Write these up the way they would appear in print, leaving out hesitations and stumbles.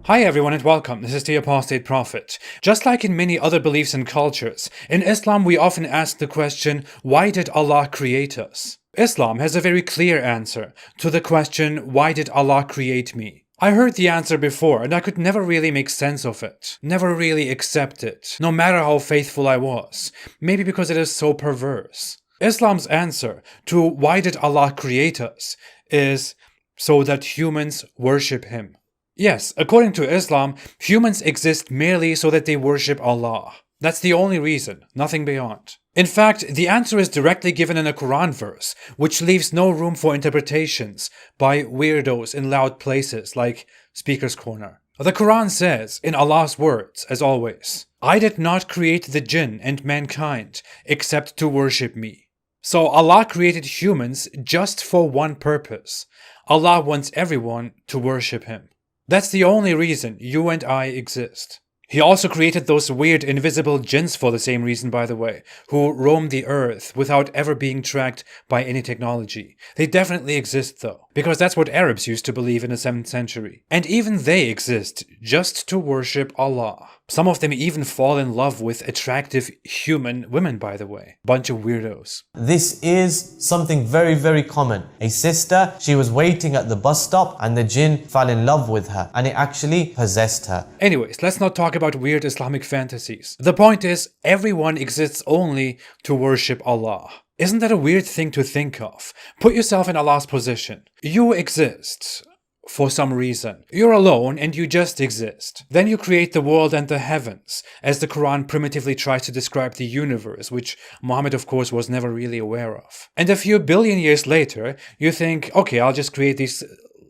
Hi everyone and welcome, this is the Apostate Prophet. Just like in many other beliefs and cultures, in Islam we often ask the question, why did Allah create us? Islam has a very clear answer to the question, why did Allah create me? I heard the answer before and I could never really make sense of it, never really accept it, no matter how faithful I was, maybe because it is so perverse. Islam's answer to why did Allah create us is so that humans worship Him. Yes, according to Islam, humans exist merely so that they worship Allah. That's the only reason, nothing beyond. In fact, the answer is directly given in a Quran verse, which leaves no room for interpretations by weirdos in loud places like Speaker's Corner. The Quran says, in Allah's words, as always, I did not create the jinn and mankind except to worship me. So Allah created humans just for one purpose. Allah wants everyone to worship Him. That's the only reason you and I exist. He also created those weird invisible jinns for the same reason, by the way, who roam the earth without ever being tracked by any technology. They definitely exist though, because that's what Arabs used to believe in the 7th century. And even they exist just to worship Allah. Some of them even fall in love with attractive human women, by the way. Bunch of weirdos. This is something very, very common. A sister, she was waiting at the bus stop and the jinn fell in love with her and it actually possessed her. Anyways, let's not talk about weird Islamic fantasies. The point is, everyone exists only to worship Allah. Isn't that a weird thing to think of? Put yourself in Allah's position. You exist for some reason. You're alone and you just exist. Then you create the world and the heavens, as the Quran primitively tries to describe the universe, which Muhammad of course was never really aware of. And a few billion years later, you think, okay, I'll just create these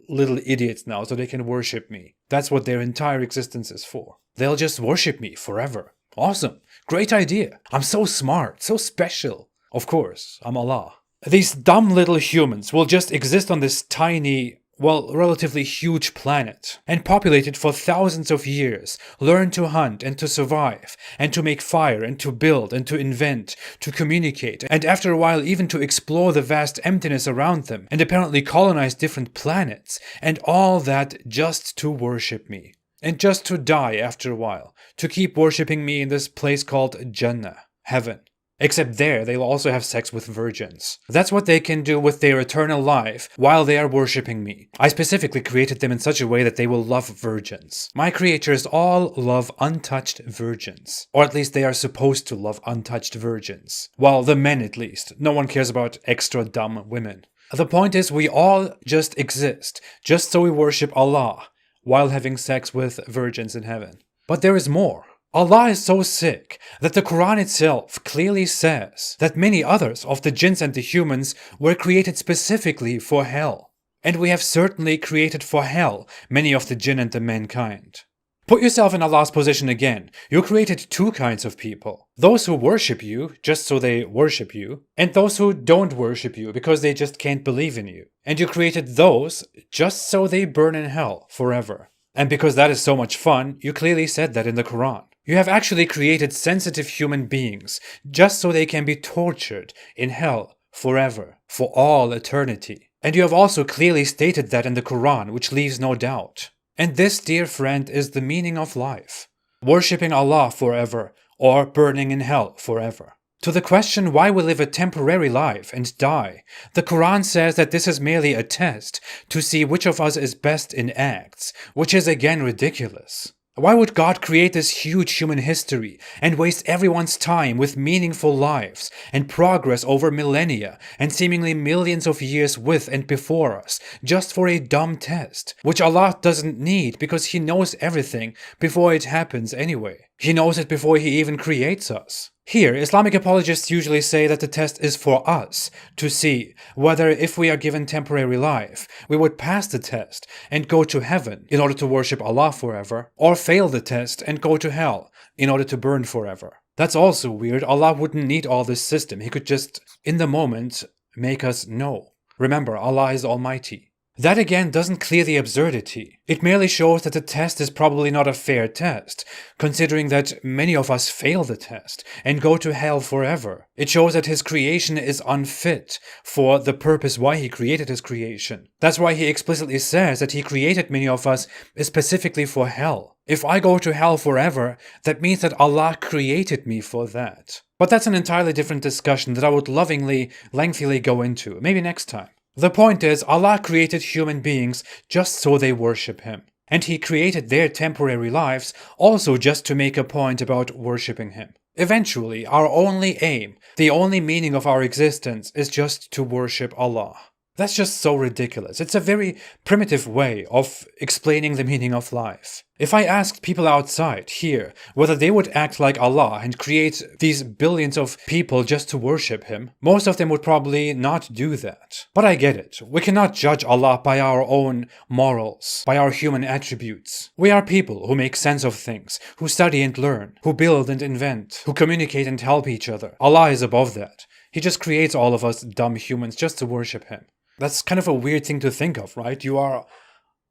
little idiots now so they can worship me. That's what their entire existence is for. They'll just worship me forever. Awesome. Great idea. I'm so smart, so special. Of course, I'm Allah. These dumb little humans will just exist on this tiny, well, relatively huge planet and populate it for thousands of years, learn to hunt and to survive, and to make fire and to build and to invent, to communicate, and after a while even to explore the vast emptiness around them and apparently colonize different planets, and all that just to worship me. And just to die after a while, to keep worshipping me in this place called Jannah, heaven. Except there, they'll also have sex with virgins. That's what they can do with their eternal life while they are worshipping me. I specifically created them in such a way that they will love virgins. My creatures all love untouched virgins. Or at least they are supposed to love untouched virgins. Well, the men at least. No one cares about extra dumb women. The point is, we all just exist, just so we worship Allah, while having sex with virgins in heaven. But there is more. Allah is so sick that the Quran itself clearly says that many others of the jinns and the humans were created specifically for hell. And we have certainly created for hell many of the jinn and the mankind. Put yourself in Allah's position again. You created two kinds of people. Those who worship you just so they worship you, and those who don't worship you because they just can't believe in you. And you created those just so they burn in hell forever. And because that is so much fun, you clearly said that in the Quran. You have actually created sensitive human beings just so they can be tortured in hell forever, for all eternity. And you have also clearly stated that in the Quran, which leaves no doubt. And this, dear friend, is the meaning of life. Worshipping Allah forever, or burning in hell forever. To the question why we live a temporary life and die, the Quran says that this is merely a test to see which of us is best in acts, which is again ridiculous. Why would God create this huge human history and waste everyone's time with meaningful lives and progress over millennia and seemingly millions of years with and before us just for a dumb test, which Allah doesn't need because He knows everything before it happens anyway. He knows it before He even creates us. Here, Islamic apologists usually say that the test is for us to see whether if we are given temporary life, we would pass the test and go to heaven in order to worship Allah forever, or fail the test and go to hell in order to burn forever. That's also weird. Allah wouldn't need all this system. He could just, in the moment, make us know. Remember, Allah is Almighty. That again doesn't clear the absurdity. It merely shows that the test is probably not a fair test, considering that many of us fail the test and go to hell forever. It shows that his creation is unfit for the purpose why he created his creation. That's why he explicitly says that he created many of us specifically for hell. If I go to hell forever, that means that Allah created me for that. But that's an entirely different discussion that I would lengthily go into, maybe next time. The point is, Allah created human beings just so they worship Him. And He created their temporary lives also just to make a point about worshipping Him. Eventually, our only aim, the only meaning of our existence is just to worship Allah. That's just so ridiculous. It's a very primitive way of explaining the meaning of life. If I asked people outside here whether they would act like Allah and create these billions of people just to worship Him, most of them would probably not do that. But I get it. We cannot judge Allah by our own morals, by our human attributes. We are people who make sense of things, who study and learn, who build and invent, who communicate and help each other. Allah is above that. He just creates all of us dumb humans just to worship Him. That's kind of a weird thing to think of, right? You are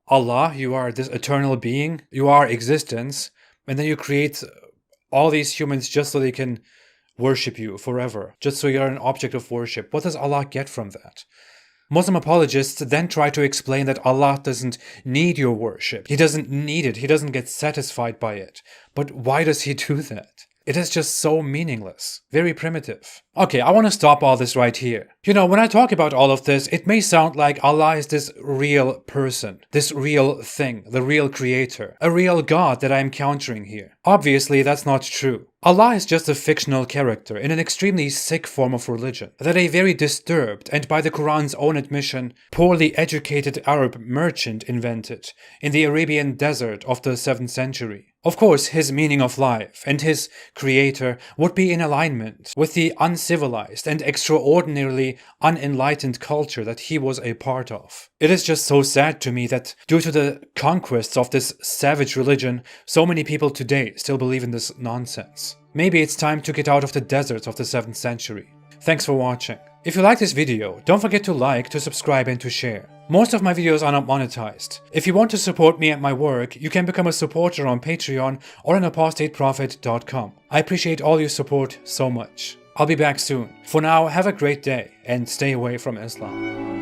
Allah, you are this eternal being, you are existence, and then you create all these humans just so they can worship you forever, just so you're an object of worship. What does Allah get from that? Muslim apologists then try to explain that Allah doesn't need your worship. He doesn't need it. He doesn't get satisfied by it. But why does He do that? It is just so meaningless. Very primitive. Okay, I want to stop all this right here. You know, when I talk about all of this, it may sound like Allah is this real person, this real thing, the real creator, a real God that I am countering here. Obviously, that's not true. Allah is just a fictional character in an extremely sick form of religion that a very disturbed and, by the Quran's own admission, poorly educated Arab merchant invented in the Arabian desert of the 7th century. Of course, his meaning of life and his creator would be in alignment with the uncivilized and extraordinarily unenlightened culture that he was a part of. It is just so sad to me that due to the conquests of this savage religion, so many people today still believe in this nonsense. Maybe it's time to get out of the deserts of the 7th century. Thanks for watching. If you like this video, don't forget to like, to subscribe and to share. Most of my videos are not monetized. If you want to support me and my work, you can become a supporter on Patreon or on apostateprophet.com. I appreciate all your support so much. I'll be back soon. For now, have a great day and stay away from Islam.